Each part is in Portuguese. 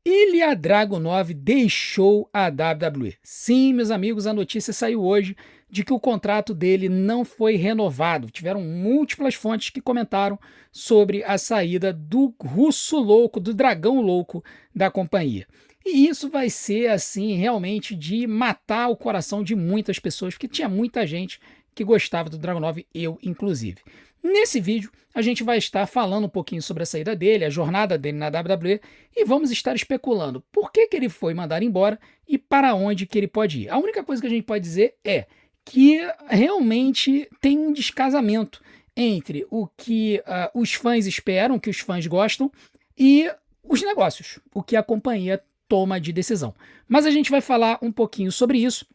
Ilya Dragunov deixou a WWE. Sim, meus amigos, a notícia saiu hoje de que o contrato dele não foi renovado. Tiveram múltiplas fontes que comentaram sobre a saída do russo louco, do dragão louco da companhia. E isso vai ser, assim, realmente de matar o coração de muitas pessoas, porque tinha muita gente que gostava do Dragunov, eu inclusive. Nesse vídeo, a gente vai estar falando um pouquinho sobre a saída dele, a jornada dele na WWE, e vamos estar especulando por que ele foi mandado embora e para onde que ele pode ir. A única coisa que a gente pode dizer é que realmente tem um descasamento entre o que os fãs esperam, o que os fãs gostam, e os negócios, o que a companhia toma de decisão. Mas a gente vai falar um pouquinho sobre isso.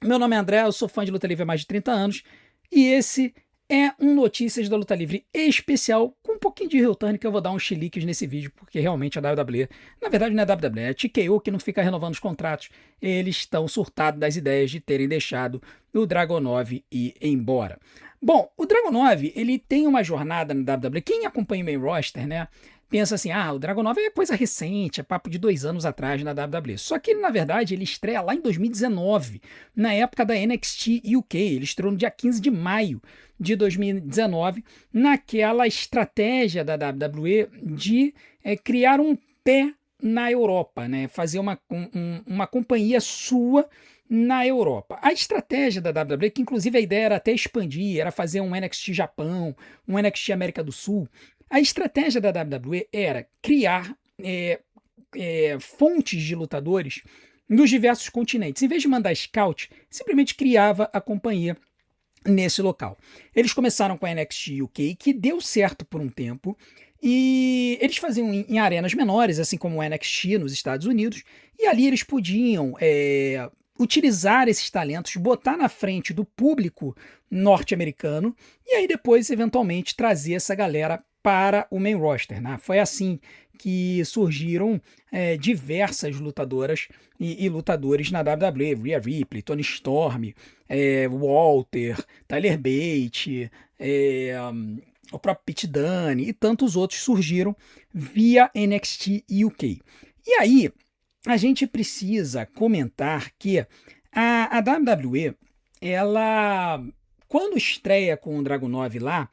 Meu nome é André, eu sou fã de luta livre há mais de 30 anos, e esse é um Notícias da Luta Livre especial, com um pouquinho de heel turn, que eu vou dar uns chiliques nesse vídeo, porque realmente a WWE, na verdade não é a WWE, é a TKO que não fica renovando os contratos, eles estão surtados das ideias de terem deixado o Dragunov ir embora. Bom, o Dragunov, ele tem uma jornada na WWE, quem acompanha o main roster, né, pensa assim, o Dragunov é coisa recente, é papo de 2 anos atrás na WWE. Só que ele, na verdade, ele estreia lá em 2019, na época da NXT UK. Ele estreou no dia 15 de maio de 2019, naquela estratégia da WWE de criar um pé na Europa, né? Fazer uma companhia sua na Europa. A estratégia da WWE, que inclusive a ideia era até expandir, era fazer um NXT Japão, um NXT América do Sul, a estratégia da WWE era criar fontes de lutadores nos diversos continentes. Em vez de mandar scout, simplesmente criava a companhia nesse local. Eles começaram com a NXT UK, que deu certo por um tempo, e eles faziam em arenas menores, assim como o NXT nos Estados Unidos, e ali eles podiam utilizar esses talentos, botar na frente do público norte-americano, e aí depois, eventualmente, trazer essa galera para o main roster, né? Foi assim que surgiram diversas lutadoras e lutadores na WWE, Rhea Ripley, Toni Storm, Walter, Tyler Bate, o próprio Pete Dunne e tantos outros surgiram via NXT UK. E aí, a gente precisa comentar que a WWE, ela, quando estreia com o Dragunov lá,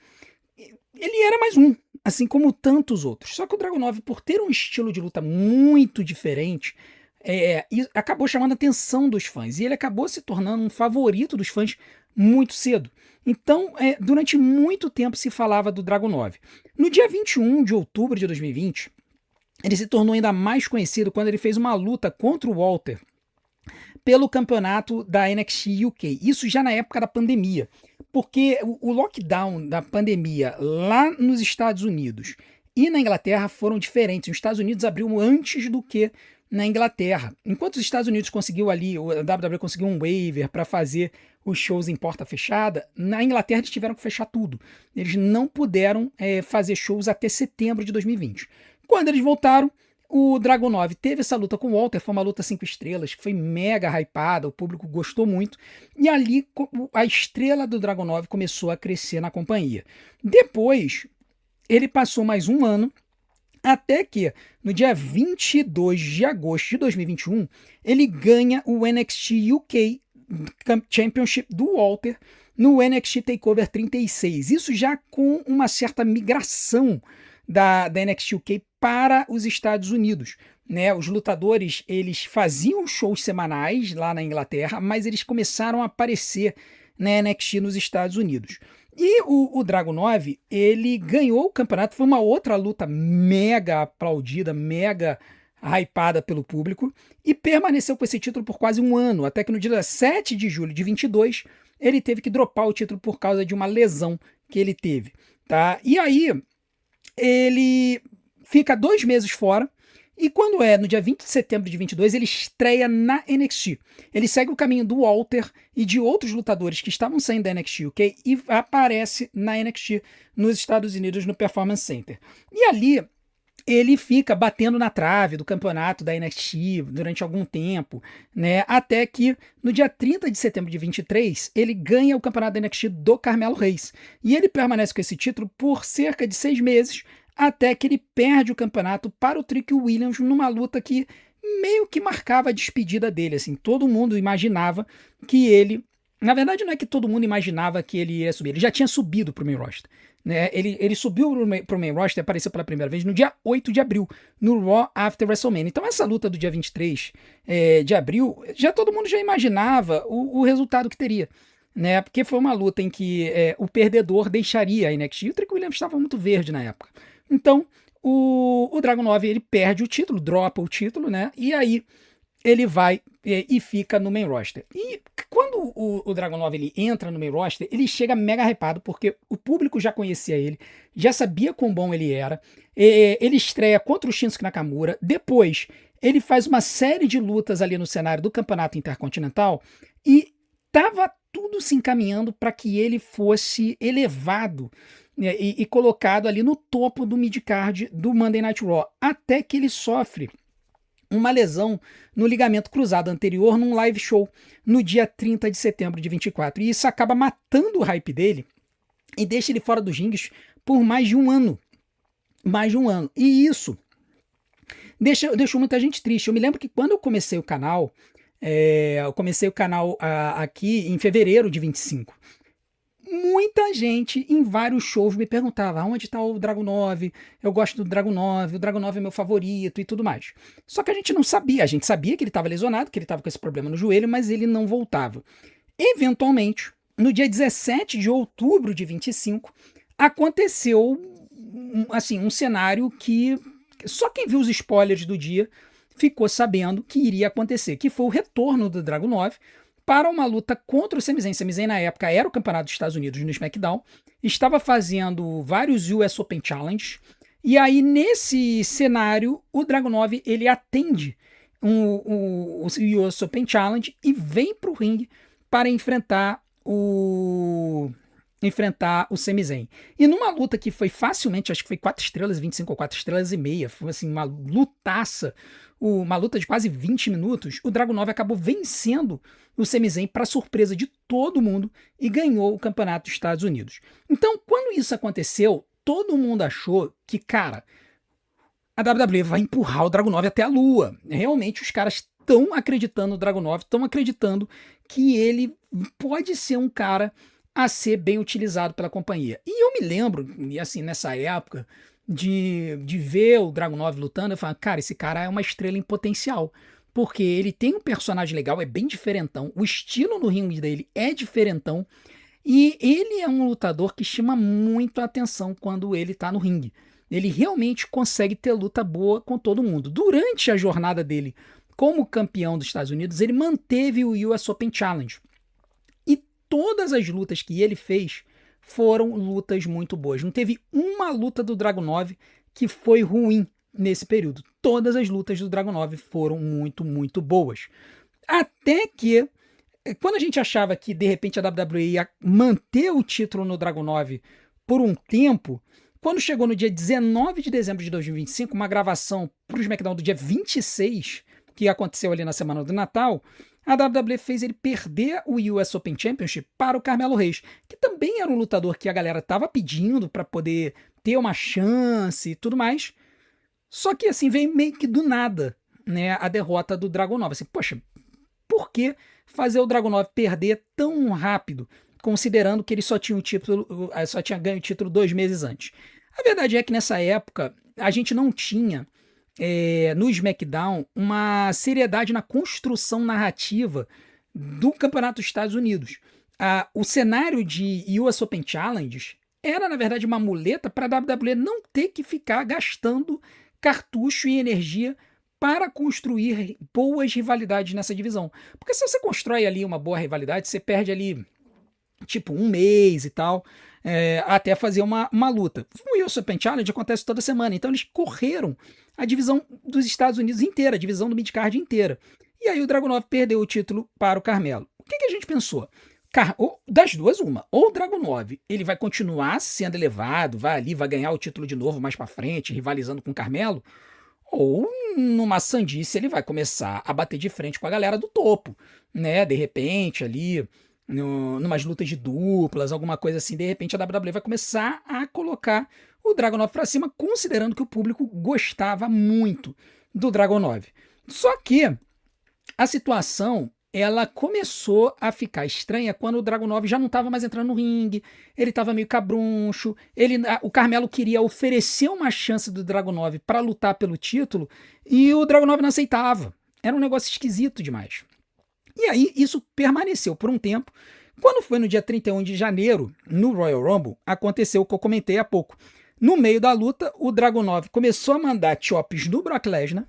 ele era mais um, assim como tantos outros. Só que o Dragunov, por ter um estilo de luta muito diferente, acabou chamando a atenção dos fãs. E ele acabou se tornando um favorito dos fãs muito cedo. Então, durante muito tempo se falava do Dragunov. No dia 21 de outubro de 2020, ele se tornou ainda mais conhecido quando ele fez uma luta contra o Walter pelo campeonato da NXT UK. Isso já na época da pandemia. Porque o lockdown da pandemia lá nos Estados Unidos e na Inglaterra foram diferentes. Os Estados Unidos abriu antes do que na Inglaterra. Enquanto os Estados Unidos conseguiu ali, a WWE conseguiu um waiver para fazer os shows em porta fechada, na Inglaterra eles tiveram que fechar tudo. Eles não puderam fazer shows até setembro de 2020. Quando eles voltaram, o Dragunov teve essa luta com o Walter, foi uma luta 5 estrelas, que foi mega hypada, o público gostou muito, e ali a estrela do Dragunov começou a crescer na companhia. Depois, ele passou mais um ano, até que no dia 22 de agosto de 2021, ele ganha o NXT UK Championship do Walter no NXT TakeOver 36. Isso já com uma certa migração da NXT UK para os Estados Unidos. Né? Os lutadores eles faziam shows semanais lá na Inglaterra, mas eles começaram a aparecer na NXT nos Estados Unidos. E o Dragunov, ele ganhou o campeonato, foi uma outra luta mega aplaudida, mega hypada pelo público, e permaneceu com esse título por quase um ano, até que no dia 7 de julho de 22, ele teve que dropar o título por causa de uma lesão que ele teve. Tá? E aí, ele fica 2 meses fora, e quando no dia 20 de setembro de 22, ele estreia na NXT. Ele segue o caminho do Walter e de outros lutadores que estavam saindo da NXT UK e aparece na NXT nos Estados Unidos no Performance Center. E ali ele fica batendo na trave do campeonato da NXT durante algum tempo, né? Até que no dia 30 de setembro de 23, ele ganha o campeonato da NXT do Carmelo Reis. E ele permanece com esse título por cerca de 6 meses, até que ele perde o campeonato para o Trick Williams numa luta que meio que marcava a despedida dele, assim, todo mundo imaginava que ele, na verdade não é que todo mundo imaginava que ele ia subir, ele já tinha subido para o main roster, né? Ele subiu para o main roster, apareceu pela primeira vez no dia 8 de abril, no Raw After WrestleMania. Então essa luta do dia 23 de abril, já todo mundo já imaginava o resultado que teria, né? Porque foi uma luta em que o perdedor deixaria a NXT, e o Trick Williams estava muito verde na época. Então, o Dragunov, ele perde o título, dropa o título, né? E aí ele vai e fica no main roster. E quando o Dragunov ele entra no main roster, ele chega mega hypado, porque o público já conhecia ele, já sabia quão bom ele era. Ele estreia contra o Shinsuke Nakamura. Depois, ele faz uma série de lutas ali no cenário do Campeonato Intercontinental e tava tudo se encaminhando para que ele fosse elevado, né, e colocado ali no topo do midcard do Monday Night Raw, até que ele sofre uma lesão no ligamento cruzado anterior num live show no dia 30 de setembro de 24. E isso acaba matando o hype dele e deixa ele fora dos rings por mais de um ano. Mais de um ano. E isso deixou muita gente triste. Eu me lembro que quando eu comecei o canal, aqui em fevereiro de 25. Muita gente em vários shows me perguntava onde está o Dragunov, eu gosto do Dragunov, o Dragunov é meu favorito e tudo mais. Só que a gente não sabia, a gente sabia que ele estava lesionado, que ele estava com esse problema no joelho, mas ele não voltava. Eventualmente, no dia 17 de outubro de 25, aconteceu assim, um cenário que só quem viu os spoilers do dia ficou sabendo que iria acontecer, que foi o retorno do Dragunov para uma luta contra o Sami Zayn. Sami Zayn, na época, era o campeonato dos Estados Unidos no SmackDown, estava fazendo vários US Open Challenge, e aí, nesse cenário, o Dragunov, ele atende o US Open Challenge e vem para o ringue para enfrentar o Sami Zayn. E numa luta que foi facilmente, acho que foi 4 estrelas, 25 ou 4 estrelas e meia, foi assim, uma lutaça, uma luta de quase 20 minutos, o Dragunov acabou vencendo o Sami Zayn para surpresa de todo mundo e ganhou o campeonato dos Estados Unidos. Então, quando isso aconteceu, todo mundo achou que, cara, a WWE vai empurrar o Dragunov até a lua. Realmente, os caras estão acreditando no Dragunov, estão acreditando que ele pode ser um cara a ser bem utilizado pela companhia. E eu me lembro, assim, nessa época, de ver o Dragunov lutando, eu falo, cara, esse cara é uma estrela em potencial, porque ele tem um personagem legal, é bem diferentão, o estilo no ringue dele é diferentão, e ele é um lutador que chama muito a atenção quando ele tá no ringue. Ele realmente consegue ter luta boa com todo mundo. Durante a jornada dele como campeão dos Estados Unidos, ele manteve o US Open Challenge. E todas as lutas que ele fez foram lutas muito boas. Não teve uma luta do Dragunov que foi ruim nesse período. Todas as lutas do Dragunov foram muito, muito boas. Até que, quando a gente achava que de repente a WWE ia manter o título no Dragunov por um tempo, quando chegou no dia 19 de dezembro de 2025, uma gravação para o SmackDown do dia 26, que aconteceu ali na semana do Natal, a WWE fez ele perder o US Open Championship para o Carmelo Reis, que também era um lutador que a galera estava pedindo para poder ter uma chance e tudo mais. Só que assim, veio meio que do nada, né, a derrota do Dragunov. Assim, poxa, por que fazer o Dragunov perder tão rápido, considerando que ele só tinha ganho o título 2 meses antes? A verdade é que nessa época a gente não tinha no SmackDown uma seriedade na construção narrativa do Campeonato dos Estados Unidos. O cenário de US Open Challenge era, na verdade, uma muleta para a WWE não ter que ficar gastando cartucho e energia para construir boas rivalidades nessa divisão. Porque se você constrói ali uma boa rivalidade, você perde ali tipo um mês e tal, até fazer uma luta. O US Open Challenge acontece toda semana, então eles correram a divisão dos Estados Unidos inteira, a divisão do midcard inteira. E aí o Dragunov perdeu o título para o Carmelo. O que a gente pensou? Das duas, uma. Ou o Dragunov, ele vai continuar sendo elevado, vai ganhar o título de novo mais pra frente, rivalizando com o Carmelo, ou numa sandice ele vai começar a bater de frente com a galera do topo, né? De repente ali, numas lutas de duplas, alguma coisa assim, de repente a WWE vai começar a colocar o Dragunov para cima, considerando que o público gostava muito do Dragunov. Só que a situação ela começou a ficar estranha quando o Dragunov já não estava mais entrando no ringue, ele estava meio cabruncho, o Carmelo queria oferecer uma chance do Dragunov para lutar pelo título e o Dragunov não aceitava. Era um negócio esquisito demais. E aí isso permaneceu por um tempo. Quando foi no dia 31 de janeiro, no Royal Rumble, aconteceu o que eu comentei há pouco. No meio da luta, o Dragunov começou a mandar chops no Brock Lesnar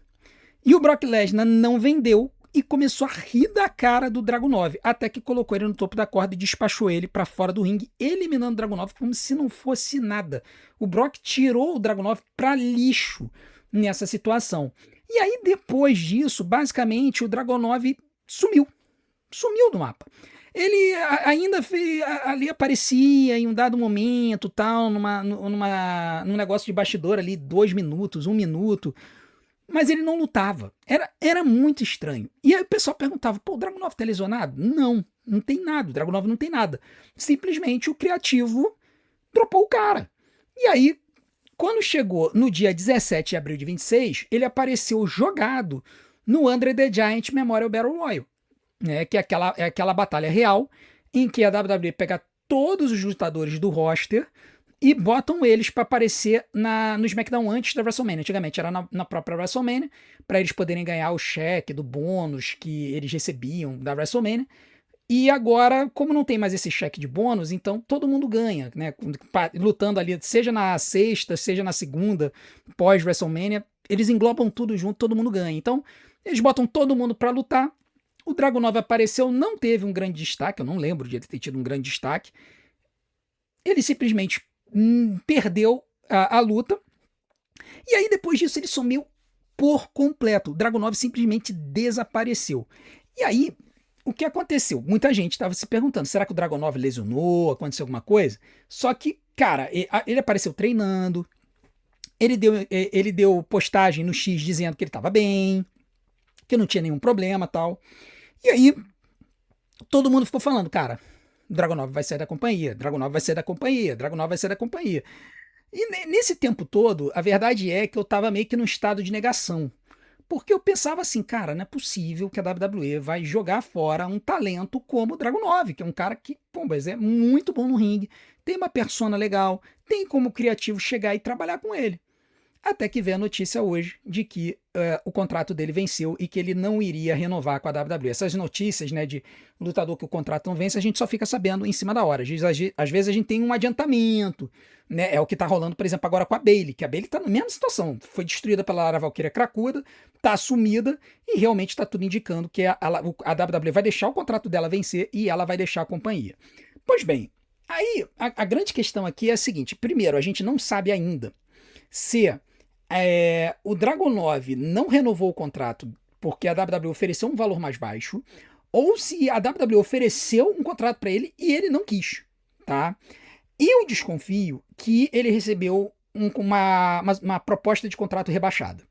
e o Brock Lesnar não vendeu e começou a rir da cara do Dragunov, até que colocou ele no topo da corda e despachou ele para fora do ringue, eliminando o Dragunov como se não fosse nada. O Brock tirou o Dragunov para lixo nessa situação. E aí, depois disso, basicamente, o Dragunov sumiu do mapa. Ele ainda ali aparecia em um dado momento, tal, num negócio de bastidor ali, 2 minutos, 1 minuto, mas ele não lutava. Era muito estranho. E aí o pessoal perguntava, pô, o Dragunov tá lesionado? Não tem nada, o Dragunov não tem nada. Simplesmente o criativo dropou o cara. E aí, quando chegou no dia 17 de abril de 26, ele apareceu jogado no Andre the Giant Memorial Battle Royal, né, que é aquela batalha real em que a WWE pega todos os lutadores do roster e botam eles para aparecer no SmackDown antes da WrestleMania. Antigamente era na própria WrestleMania, para eles poderem ganhar o cheque do bônus que eles recebiam da WrestleMania. E agora, como não tem mais esse cheque de bônus, então todo mundo ganha, né? Lutando ali, seja na sexta, seja na segunda, pós-WrestleMania, eles englobam tudo junto, todo mundo ganha. Então, eles botam todo mundo para lutar. O Dragunov apareceu, não teve um grande destaque, eu não lembro de ele ter tido um grande destaque. Ele simplesmente perdeu a luta. E aí, depois disso, ele sumiu por completo. O Dragunov simplesmente desapareceu. E aí, o que aconteceu? Muita gente estava se perguntando, será que o Dragunov lesionou? Aconteceu alguma coisa? Só que, cara, ele apareceu treinando, ele deu postagem no X dizendo que ele estava bem, que não tinha nenhum problema e tal. E aí, todo mundo ficou falando, cara, Dragunov vai sair da companhia, Dragunov vai sair da companhia, Dragunov vai sair da companhia. E nesse tempo todo, a verdade é que eu tava meio que num estado de negação. Porque eu pensava assim, cara, não é possível que a WWE vai jogar fora um talento como o Dragunov, que é um cara que, pô, mas é muito bom no ringue, tem uma persona legal, tem como criativo chegar e trabalhar com ele. Até que veio a notícia hoje de que o contrato dele venceu e que ele não iria renovar com a WWE. Essas notícias, né, de lutador que o contrato não vence, a gente só fica sabendo em cima da hora. Às vezes a gente tem um adiantamento, né? É o que tá rolando, por exemplo, agora com a Bayley, que a Bayley tá na mesma situação. Foi destruída pela Lara Valkyria Cracuda, tá assumida e realmente tá tudo indicando que a WWE vai deixar o contrato dela vencer e ela vai deixar a companhia. Pois bem, aí a grande questão aqui é a seguinte. Primeiro, a gente não sabe ainda se o Dragunov não renovou o contrato porque a WWE ofereceu um valor mais baixo, ou se a WWE ofereceu um contrato para ele e ele não quis, tá? Eu desconfio que ele recebeu uma proposta de contrato rebaixada.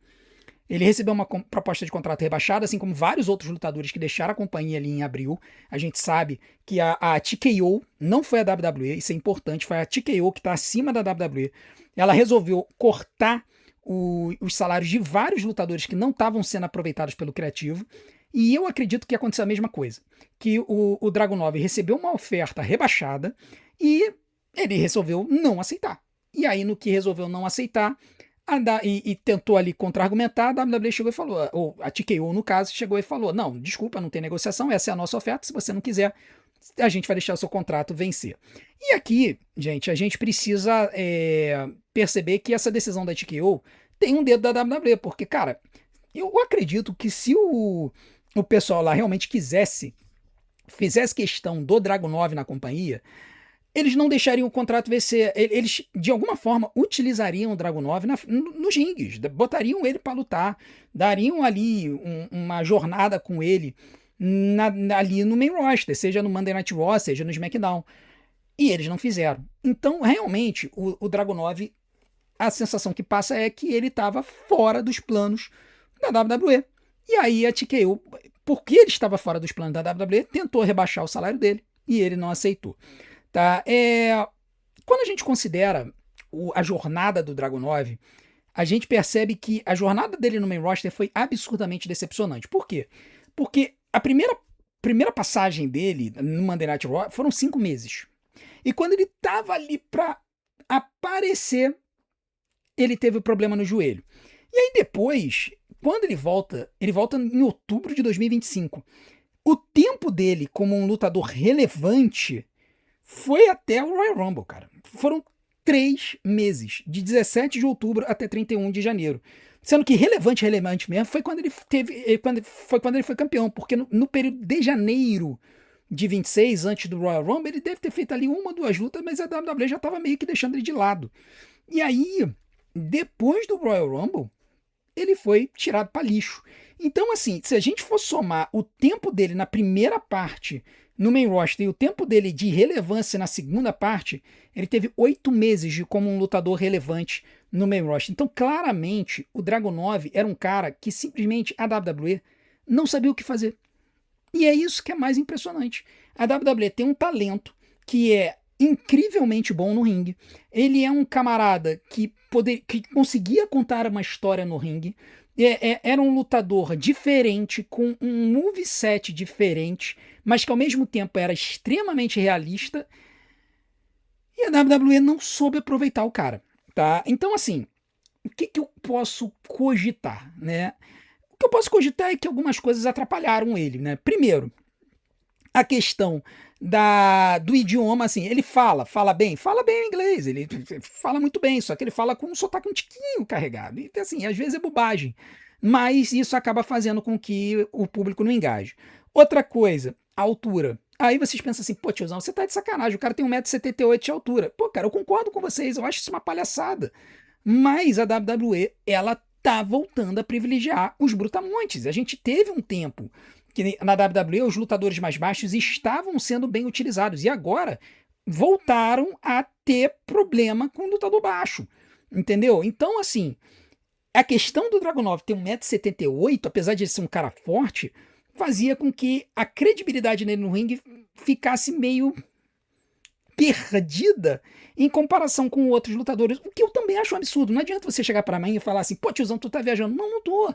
Ele recebeu uma proposta de contrato rebaixada, assim como vários outros lutadores que deixaram a companhia ali em abril. A gente sabe que a TKO não foi a WWE, isso é importante, foi a TKO que está acima da WWE. Ela resolveu cortar os salários de vários lutadores que não estavam sendo aproveitados pelo criativo, e eu acredito que aconteceu a mesma coisa, que o Dragunov recebeu uma oferta rebaixada e ele resolveu não aceitar. E aí, no que resolveu não aceitar, e tentou ali contra-argumentar, a WWE chegou e falou, ou a TKO no caso, chegou e falou, não, desculpa, não tem negociação, essa é a nossa oferta, se você não quiser, a gente vai deixar o seu contrato vencer. E aqui, gente, a gente precisa perceber que essa decisão da TKO tem um dedo da WWE, porque, cara, eu acredito que se o pessoal lá realmente fizesse questão do Dragunov na companhia, eles não deixariam o contrato vencer. Eles, de alguma forma, utilizariam o Dragunov nos ringues, botariam ele para lutar, dariam ali uma jornada com ele ali no main roster, seja no Monday Night Raw, seja no SmackDown. E eles não fizeram. Então, realmente, o Dragunov, a sensação que passa é que ele estava fora dos planos da WWE. E aí a TKO, porque ele estava fora dos planos da WWE, tentou rebaixar o salário dele e ele não aceitou. Tá? Quando a gente considera a jornada do Dragunov, a gente percebe que a jornada dele no main roster foi absurdamente decepcionante. Por quê? Porque a primeira passagem dele no Monday Night Raw foram 5 meses. E quando ele tava ali pra aparecer, ele teve o problema no joelho. E aí depois, quando ele volta em outubro de 2025. O tempo dele como um lutador relevante foi até o Royal Rumble, cara. Foram 3 meses, de 17 de outubro até 31 de janeiro. Sendo que relevante mesmo foi quando ele foi campeão, porque no período de janeiro de 26, antes do Royal Rumble, ele deve ter feito ali 1 ou 2 lutas, mas a WWE já estava meio que deixando ele de lado. E aí, depois do Royal Rumble, ele foi tirado para lixo. Então, assim, se a gente for somar o tempo dele na primeira parte no main roster e o tempo dele de relevância na segunda parte, ele teve 8 meses como um lutador relevante no main roster. Então, claramente, o Dragunov era um cara que simplesmente a WWE não sabia o que fazer. E é isso que é mais impressionante. A WWE tem um talento que é incrivelmente bom no ringue. Ele é um camarada que conseguia contar uma história no ringue. Era um lutador diferente, com um moveset diferente, mas que ao mesmo tempo era extremamente realista. E a WWE não soube aproveitar o cara, tá? Então, assim, o que eu posso cogitar, né? O que eu posso cogitar é que algumas coisas atrapalharam ele, né? Primeiro, a questão do idioma, assim, ele fala bem o inglês, ele fala muito bem, só que ele fala com um sotaque um tiquinho carregado, e assim, às vezes é bobagem, mas isso acaba fazendo com que o público não engaje. Outra coisa, a altura. Aí vocês pensam assim, pô, tiozão, você tá de sacanagem, o cara tem 1,78 m de altura. Pô, cara, eu concordo com vocês, eu acho isso uma palhaçada. Mas a WWE, ela tá voltando a privilegiar os brutamontes. A gente teve um tempo que na WWE os lutadores mais baixos estavam sendo bem utilizados e agora voltaram a ter problema com o lutador baixo, entendeu? Então, assim, a questão do Dragunov ter 1,78 m, apesar de ele ser um cara forte, fazia com que a credibilidade dele no ringue ficasse meio perdida em comparação com outros lutadores, o que eu também acho um absurdo. Não adianta você chegar para mim e falar assim, pô, tiozão, tu tá viajando. Não, não tô.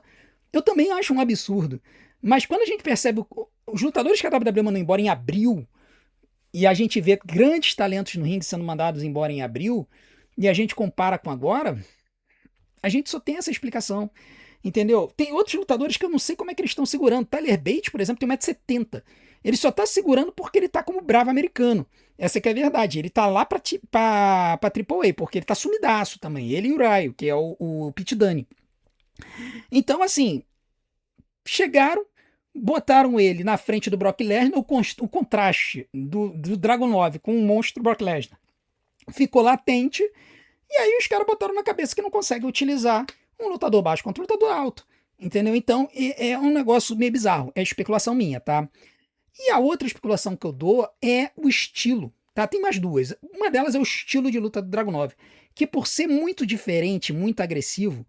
Eu também acho um absurdo. Mas quando a gente percebe os lutadores que a WWE mandou embora em abril, e a gente vê grandes talentos no ringue sendo mandados embora em abril, e a gente compara com agora, a gente só tem essa explicação. Entendeu? Tem outros lutadores que eu não sei como é que eles estão segurando. Tyler Bate, por exemplo, tem 1,70 m. Ele só tá segurando porque ele tá como bravo americano. Essa que é a verdade. Ele tá lá pra AAA, porque ele tá sumidaço também. Ele e o Ryo, que é o Pete Dunne. Então, assim, chegaram, botaram ele na frente do Brock Lesnar, o contraste do Dragunov com o monstro Brock Lesnar ficou latente, e aí os caras botaram na cabeça que não conseguem utilizar um lutador baixo contra um lutador alto, entendeu? Então é um negócio meio bizarro, é especulação minha, tá? E a outra especulação que eu dou é o estilo, tá? Tem mais duas. Uma delas é o estilo de luta do Dragunov, que por ser muito diferente, muito agressivo,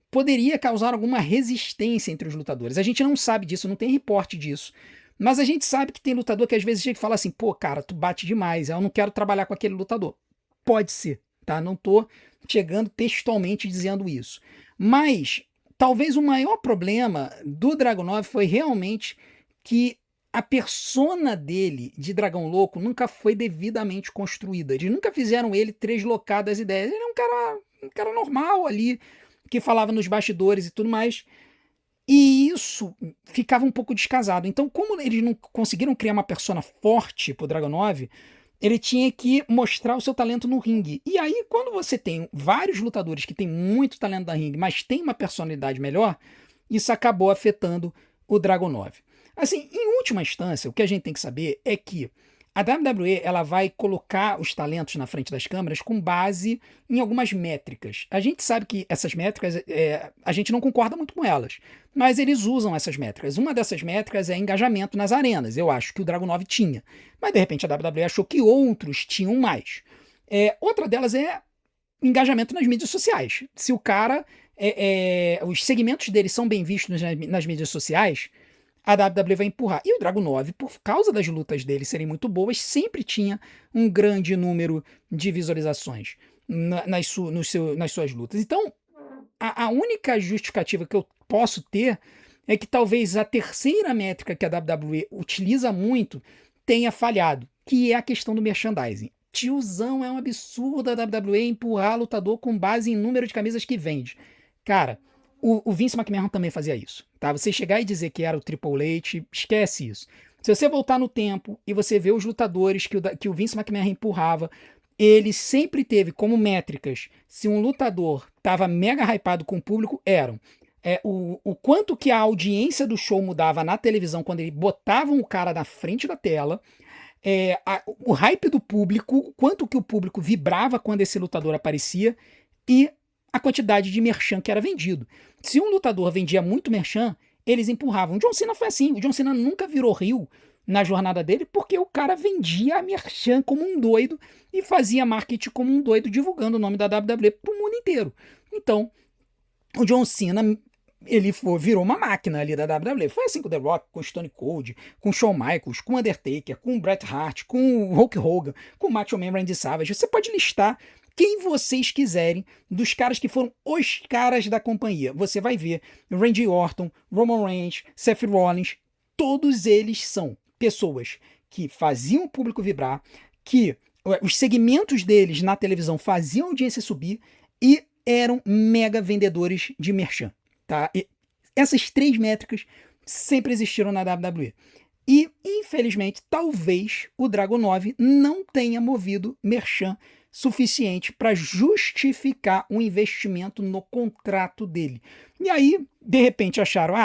poderia causar alguma resistência entre os lutadores. A gente não sabe disso, não tem reporte disso. Mas a gente sabe que tem lutador que às vezes chega e fala assim, pô, cara, tu bate demais, eu não quero trabalhar com aquele lutador. Pode ser, tá? Não tô chegando textualmente dizendo isso. Mas talvez o maior problema do Dragunov foi realmente que a persona dele de Dragão Louco nunca foi devidamente construída. Eles nunca fizeram ele translocar das ideias. Ele é um cara normal ali, que falava nos bastidores e tudo mais. E isso ficava um pouco descasado. Então, como eles não conseguiram criar uma persona forte pro Dragunov, ele tinha que mostrar o seu talento no ringue. E aí, quando você tem vários lutadores que têm muito talento no ringue, mas tem uma personalidade melhor, isso acabou afetando o Dragunov. Assim, em última instância, o que a gente tem que saber é que a WWE ela vai colocar os talentos na frente das câmeras com base em algumas métricas. A gente sabe que essas métricas, a gente não concorda muito com elas, mas eles usam essas métricas. Uma dessas métricas é engajamento nas arenas. Eu acho que o Dragunov tinha, mas de repente a WWE achou que outros tinham mais. Outra delas é engajamento nas mídias sociais. Se o cara, os segmentos dele são bem vistos nas mídias sociais, a WWE vai empurrar. E o Dragunov, por causa das lutas dele serem muito boas, sempre tinha um grande número de visualizações. nas suas lutas. Então, a única justificativa que eu posso ter é que talvez a terceira métrica que a WWE utiliza muito tenha falhado, que é a questão do merchandising. Tiozão, é um absurdo a WWE empurrar lutador com base em número de camisas que vende. Cara, o Vince McMahon também fazia isso, tá? Você chegar e dizer que era o Triple H, esquece isso. Se você voltar no tempo e você ver os lutadores que o Vince McMahon empurrava, ele sempre teve como métricas, se um lutador estava mega hypado com o público, eram o quanto que a audiência do show mudava na televisão quando ele botavam o cara na frente da tela, o hype do público, quanto que o público vibrava quando esse lutador aparecia e a quantidade de merchan que era vendido. Se um lutador vendia muito merchan, eles empurravam. O John Cena foi assim. O John Cena nunca virou heel na jornada dele porque o cara vendia a merchan como um doido e fazia marketing como um doido, divulgando o nome da WWE pro mundo inteiro. Então, o John Cena, ele virou uma máquina ali da WWE. Foi assim com o The Rock, com o Stone Cold, com o Shawn Michaels, com o Undertaker, com o Bret Hart, com o Hulk Hogan, com o Macho Man Randy Savage. Você pode listar quem vocês quiserem dos caras que foram os caras da companhia. Você vai ver Randy Orton, Roman Reigns, Seth Rollins. Todos eles são pessoas que faziam o público vibrar, que os segmentos deles na televisão faziam a audiência subir e eram mega vendedores de merchan. Tá? E essas três métricas sempre existiram na WWE. E, infelizmente, talvez o Dragon 9 não tenha movido merchan suficiente para justificar um investimento no contrato dele. E aí, de repente, acharam,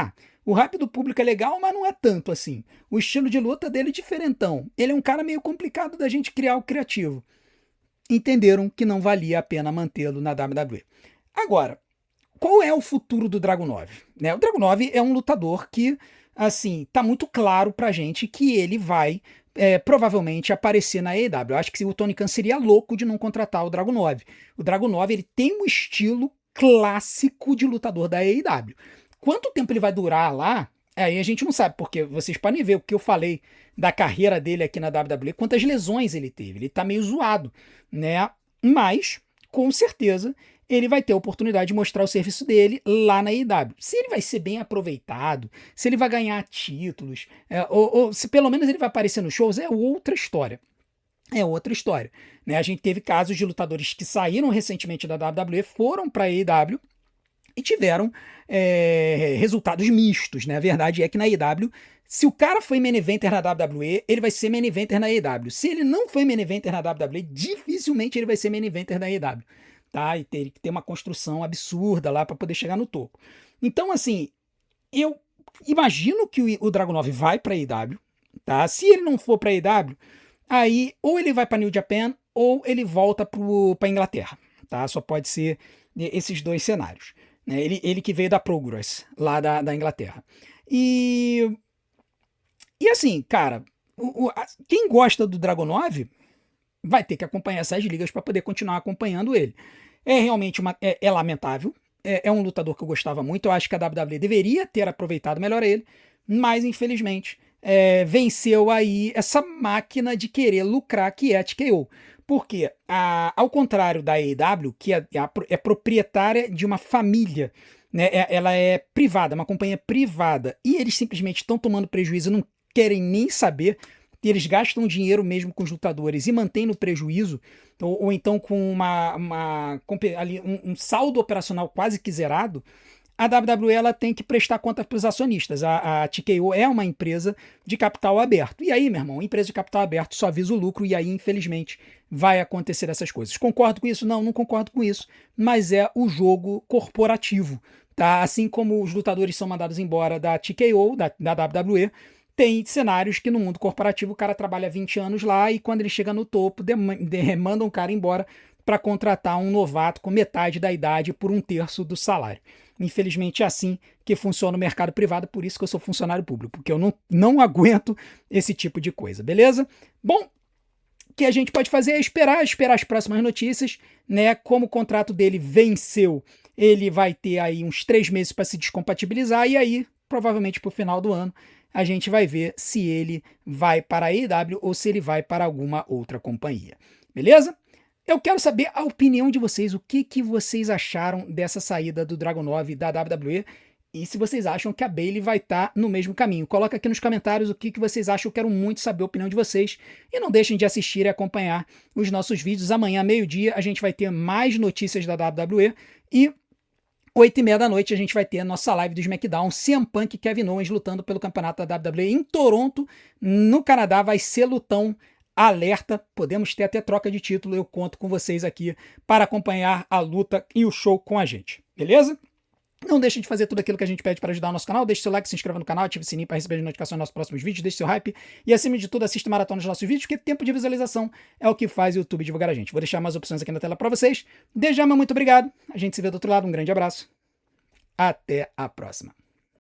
o hype do público é legal, mas não é tanto assim. O estilo de luta dele é diferentão. Ele é um cara meio complicado da gente criar o criativo. Entenderam que não valia a pena mantê-lo na WWE. Agora, qual é o futuro do Dragon 9? Né? O Dragon 9 é um lutador que, assim, tá muito claro pra gente que ele vai provavelmente aparecer na AEW. Eu acho que o Tony Khan seria louco de não contratar o Dragon 9. O Dragon 9 ele tem um estilo clássico de lutador da AEW. Quanto tempo ele vai durar lá, aí a gente não sabe, porque vocês podem ver o que eu falei da carreira dele aqui na WWE, quantas lesões ele teve. Ele tá meio zoado, né? Mas, com certeza, ele vai ter a oportunidade de mostrar o serviço dele lá na AEW. Se ele vai ser bem aproveitado, se ele vai ganhar títulos, ou se pelo menos ele vai aparecer nos shows, é outra história. É outra história. Né? A gente teve casos de lutadores que saíram recentemente da WWE, foram para a AEW e tiveram resultados mistos. Né? A verdade é que na AEW, se o cara foi main eventer na WWE, ele vai ser main eventer na AEW. Se ele não foi main eventer na WWE, dificilmente ele vai ser main eventer na AEW. Tá? E ter que ter uma construção absurda lá para poder chegar no topo. Então, assim, eu imagino que o Dragon 9 vai para a AEW, tá? Se ele não for para a AEW, aí ou ele vai para New Japan ou ele volta para Inglaterra, tá? Só pode ser esses dois cenários. Né? Ele que veio da Progress, lá da Inglaterra. E assim, cara, quem gosta do Dragon 9 vai ter que acompanhar essas ligas para poder continuar acompanhando ele. É realmente é lamentável. É um lutador que eu gostava muito. Eu acho que a WWE deveria ter aproveitado melhor ele, mas infelizmente venceu aí essa máquina de querer lucrar que é a TKO. Porque, ao contrário da AEW, que é proprietária de uma família, né, ela é privada, uma companhia privada, e eles simplesmente estão tomando prejuízo, não querem nem saber. Eles gastam dinheiro mesmo com os lutadores e mantêm no prejuízo, ou então com um saldo operacional quase que zerado. A WWE ela tem que prestar conta para os acionistas. A TKO é uma empresa de capital aberto. E aí, meu irmão, empresa de capital aberto só visa o lucro, e aí, infelizmente, vai acontecer essas coisas. Concordo com isso? Não concordo com isso, mas é o jogo corporativo. Tá? Assim como os lutadores são mandados embora da TKO, da WWE, tem cenários que no mundo corporativo o cara trabalha 20 anos lá e quando ele chega no topo, mandam o cara embora para contratar um novato com metade da idade por 1/3 do salário. Infelizmente é assim que funciona o mercado privado, por isso que eu sou funcionário público, porque eu não aguento esse tipo de coisa, beleza? Bom, o que a gente pode fazer é esperar as próximas notícias, né? Como o contrato dele venceu, ele vai ter aí uns 3 meses para se descompatibilizar e aí, provavelmente pro final do ano, a gente vai ver se ele vai para a AEW ou se ele vai para alguma outra companhia. Beleza? Eu quero saber a opinião de vocês, o que vocês acharam dessa saída do Dragunov da WWE e se vocês acham que a Bayley vai estar no mesmo caminho. Coloca aqui nos comentários o que vocês acham, eu quero muito saber a opinião de vocês. E não deixem de assistir e acompanhar os nossos vídeos. Amanhã, meio-dia, a gente vai ter mais notícias da WWE e 8h30 da noite a gente vai ter a nossa live do SmackDown, CM Punk e Kevin Owens lutando pelo campeonato da WWE em Toronto, no Canadá. Vai ser lutão. Alerta, podemos ter até troca de título, eu conto com vocês aqui para acompanhar a luta e o show com a gente, beleza? Não deixem de fazer tudo aquilo que a gente pede para ajudar o nosso canal, deixe seu like, se inscreva no canal, ative o sininho para receber as notificações dos nossos próximos vídeos, deixe seu hype e acima de tudo assista maratona dos nossos vídeos, porque tempo de visualização é o que faz o YouTube divulgar a gente. Vou deixar mais opções aqui na tela para vocês. Desde já, meu muito obrigado, a gente se vê do outro lado, um grande abraço, até a próxima.